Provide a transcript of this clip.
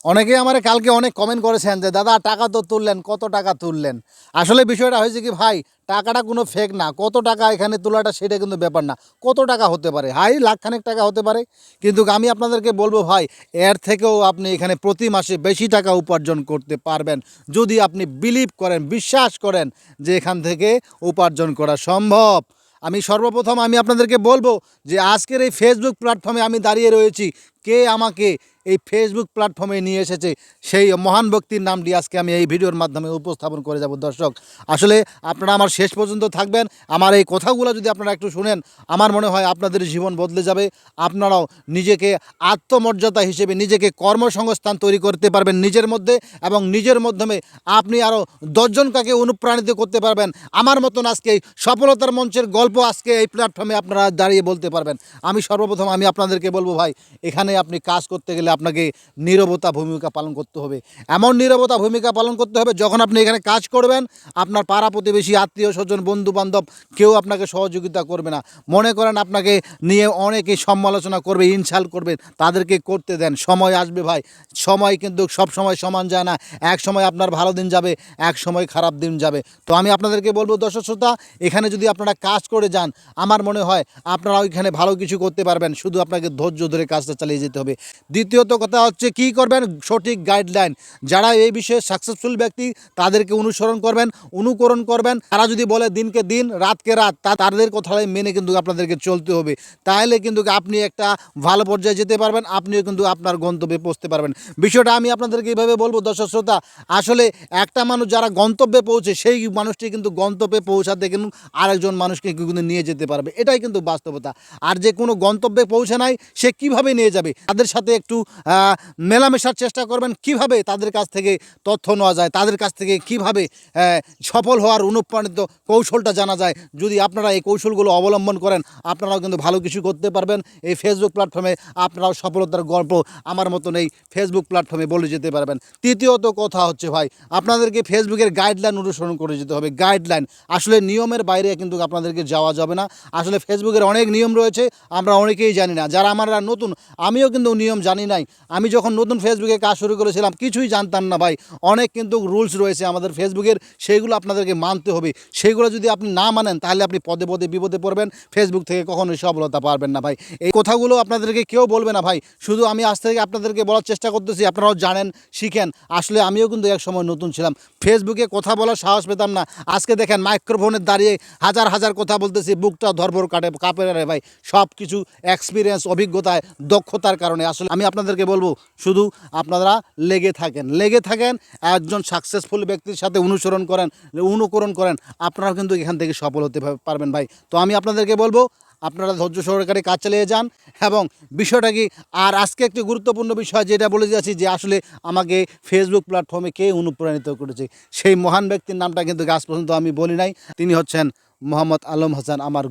অনেকেই আমারে কালকে অনেক কমেন্ট করেছেন যে দাদা টাকা তো তুললেন, কত টাকা তুললেন? আসলে বিষয়টা হয়েছে কি ভাই, টাকাটা কোনো ফেক না। কত টাকা এখানে তোলাটা সেটা কিন্তু ব্যাপার না। কত টাকা হতে পারে? হাই লাখখানেক টাকা হতে পারে। কিন্তু আমি আপনাদেরকে বলব ভাই, এর থেকেও আপনি এখানে প্রতি মাসে বেশি টাকা উপার্জন করতে পারবেন। যদি আপনি বিলিভ করেন, বিশ্বাস করেন যে এখান থেকে উপার্জন করা সম্ভব। সর্বপ্রথম আপনাদেরকে বলব যে আজকের এই ফেসবুক প্ল্যাটফর্মে আমি দাঁড়িয়ে রয়েছি। কে আমাকে এই ফেসবুক প্ল্যাটফর্মে নিয়ে এসেছে, সেই মহান ব্যক্তির নামটি আজকে আমি এই ভিডিওর মাধ্যমে উপস্থাপন করে যাব। দর্শক, আসলে আপনারা আমার শেষ পর্যন্ত থাকবেন। আমার এই কথাগুলো যদি আপনারা একটু শুনেন, আমার মনে হয় আপনাদের জীবন বদলে যাবে। আপনারাও নিজেকে আত্মমর্যাদা হিসেবে নিজেকে কর্মসংস্থান তৈরি করতে পারবেন নিজের মধ্যে, এবং নিজের মাধ্যমে আপনি আরও 10 জনকে অনুপ্রাণিত করতে পারবেন। আমার মতন আজকে এই সফলতার মঞ্চের গল্প আজকে এই প্ল্যাটফর্মে আপনারা দাঁড়িয়ে বলতে পারবেন। সর্বপ্রথম আপনাদেরকে বলবো ভাই, এখানে আপনি কাজ করতে গেলে আপনাকে নীরবতা ভূমিকা পালন করতে হবে। এমন নীরবতা ভূমিকা পালন করতে হবে, যখন আপনি এখানে কাজ করবেন আপনার পাড়া প্রতিবেশী, আত্মীয় স্বজন, বন্ধু বান্ধব কেউ আপনাকে সহযোগিতা করবে না। মনে করেন আপনাকে নিয়ে অনেকে সমালোচনা করবে, ইনসাল্ট করবে, তাদেরকে করতে দেন। সময় আসবে ভাই, সময় কিন্তু সব সময় সমান যায় না। এক সময় আপনার ভালো দিন যাবে, এক সময় খারাপ দিন যাবে। তো আমি আপনাদেরকে বলবো দর্শক শ্রোতা, এখানে যদি আপনারা কাজ করে যান, আমার মনে হয় আপনারা ওইখানে ভালো কিছু করতে পারবেন। শুধু আপনাকে ধৈর্য ধরে কাজটা চালিয়ে যেতে হবে। দ্বিতীয়ত কথা হচ্ছে, কি করবেন? সঠিক গাইডলাইন। যারা এই বিষয়ে সাকসেসফুল ব্যক্তি তাদেরকে অনুসরণ করবেন, অনুকরণ করবেন। তারা যদি বলে দিনকে দিন, রাতকে রাত, তাদের কথাই মেনে কিন্তু আপনাদেরকে চলতে হবে। তাহলে কিন্তু আপনি একটা ভালো পর্যায়ে যেতে পারবেন, আপনিও কিন্তু আপনার গন্তব্যে পৌঁছতে পারবেন। বিষয়টা আমি আপনাদেরকে এইভাবে বলবো দর্শক শ্রোতা, আসলে একটা মানুষ যারা গন্তব্যে পৌঁছে, সেই মানুষটি কিন্তু গন্তব্যে পৌঁছাতে কিন্তু আরেকজন মানুষকে কিন্তু নিয়ে যেতে পারবে। এটাই কিন্তু বাস্তবতা। আর যে কোনো গন্তব্যে পৌঁছে নাই, সে কিভাবে নিয়ে যাবে? তাদের সাথে একটু মেলামেশার চেষ্টা করবেন, কিভাবে তাদের কাছ থেকে তথ্য নেওয়া যায়, তাদের কাছ থেকে কিভাবে সফল হওয়ার অনুপ্রাণিত কৌশলটা জানা যায়। যদি আপনারা এই কৌশলগুলো অবলম্বন করেন, আপনারাও কিন্তু ভালো কিছু করতে পারবেন। এই ফেসবুক প্ল্যাটফর্মে আপনারাও সফলতার গল্প আমার মতন এই ফেসবুক প্ল্যাটফর্মে বলে যেতে পারবেন। তৃতীয়ত কথা হচ্ছে ভাই, আপনাদেরকে ফেসবুকের গাইডলাইন অনুসরণ করে যেতে হবে। গাইডলাইন, আসলে নিয়মের বাইরে কিন্তু আপনাদেরকে যাওয়া যাবে না। আসলে ফেসবুকের অনেক নিয়ম রয়েছে, আমরা অনেকেই জানি না। যারা আমরা নতুন, আমিও কিন্তু নিয়ম জানি নাই। আমি যখন নতুন ফেসবুকে কাজ শুরু করেছিলাম কিছুই জানতাম না ভাই। অনেক কিন্তু রুলস রয়েছে আমাদের ফেসবুকের, সেইগুলো আপনাদেরকে মানতে হবে। সেইগুলো যদি আপনি না মানেন, তাহলে আপনি পদে পদে বিপদে পড়বেন। ফেসবুক থেকে কখনোই সফলতা পারবেন না ভাই। এই কথাগুলো আপনাদেরকে কেউ বলবে না ভাই, শুধু আমি আজ থেকে আপনাদেরকে বলার চেষ্টা করতেছি, আপনারাও জানেন, শিখেন। আসলে আমিও কিন্তু এক সময় নতুন ছিলাম, ফেসবুকে কথা বলার সাহস পেতাম না। আজকে দেখেন মাইক্রোফোনে দাঁড়িয়ে হাজার হাজার কথা বলতেছি, বুকটা ধরভর কাঁপে রে ভাই। সব কিছু এক্সপিরিয়েন্স, অভিজ্ঞতায়, দক্ষতার কারণে। আসলে আমি আপনাদেরকে বলবো, শুধু আপনারা লেগে থাকেন, একজন সাকসেসফুল ব্যক্তির সাথে অনুকরণ করেন, আপনারাও কিন্তু এখান থেকে সফল হতে পারবেন ভাই। তো আমি আপনাদেরকে বলবো, আপনারা ধৈর্য সহকারে কাজ চালিয়ে যান। এবং বিষয়টা কি, আর আজকে একটি গুরুত্বপূর্ণ বিষয় যেটা বলে যাচ্ছি, যে আসলে আমাকে ফেসবুক প্ল্যাটফর্মে কে অনুপ্রাণিত করেছে, সেই মহান ব্যক্তির নামটা কিন্তু আজ পর্যন্ত আমি বলি নাই। তিনি হচ্ছেন মোহাম্মদ আলম হাসান, আমার